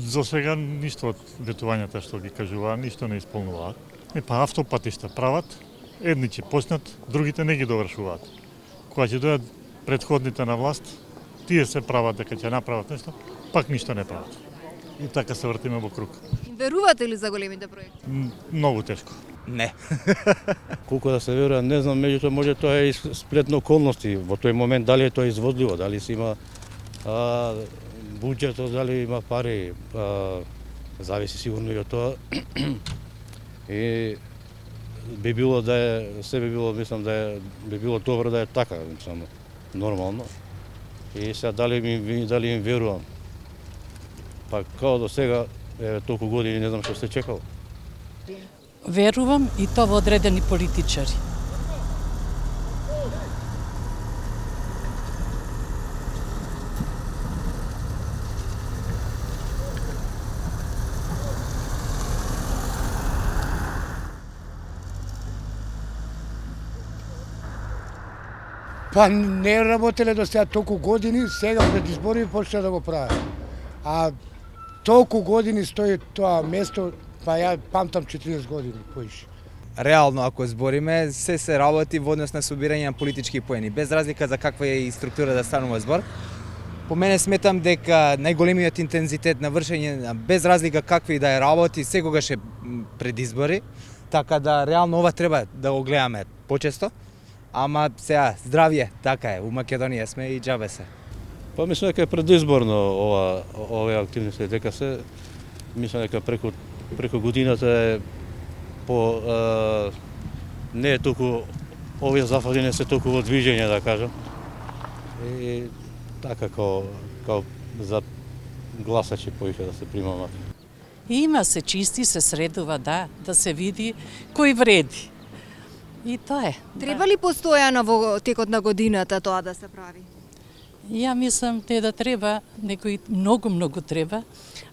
За сега ништо од ветувањата што ги кажуваа, ништо не исполнуваат. Па автопатишта прават, едни ќе почнат, другите не ги довршуваат. Кога ќе дојдат претходните на власт, тие се прават дека ќе направат нешто, пак ништо не прават. И така се вртиме во круг. Верувате ли за големите проекти? Многу тешко. Не. Колку да се верува, не знам, меѓутоа може тоа е и сплет на околности. Во тој момент дали е тоа изводливо, дали се има буџетот, дали има пари, зависи сигурно и од тоа. И би било да е, се би било, мислам да е, би било добро да е така, мислам, нормално. И сега дали им верувам. Па као до сега, толку години не знам што се чекало. Верувам и тоа во одредени политичари. Па не работеле до сега толку години, сега пред избори почна да го прават. А толку години стои тоа место, па ја памтам 40 години поише. Реално, ако збориме, се работи во однос на собирање на политички поени, без разлика за каква е и структура да станува збор. По мене сметам дека најголемиот интензитет на вршење, без разлика какви да е работи, секогаш е пред избори, така да реално ова треба да го гледаме почесто. Ама сега, здравје, така е, у Македонија сме и џабе се. Па мислам дека е предизборно овие активности, дека се мислам дека преку годината е не е толку овие зафати не се толку во движење, да кажам. И така као за гласачи поише да се примамат. Има се чисти, се средува, да се види кој вреди. И тоа е. Треба ли постојано во текот на годината тоа да се прави? Ја мислам да треба, некои многу треба,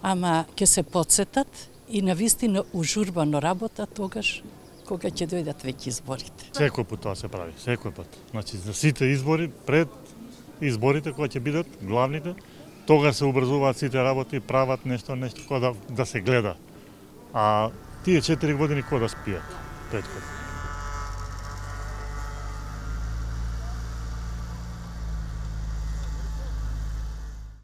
ама ќе се подсетат и навистина ужурбано работа тогаш кога ќе дојдат веќе изборите. Секој пат тоа се прави, секој пат. Значи за сите избори, пред изборите кога ќе бидат главните, тога се обрзуваат сите работи, прават нешто кога да се гледа. А тие 4 години кога да спијат предходно.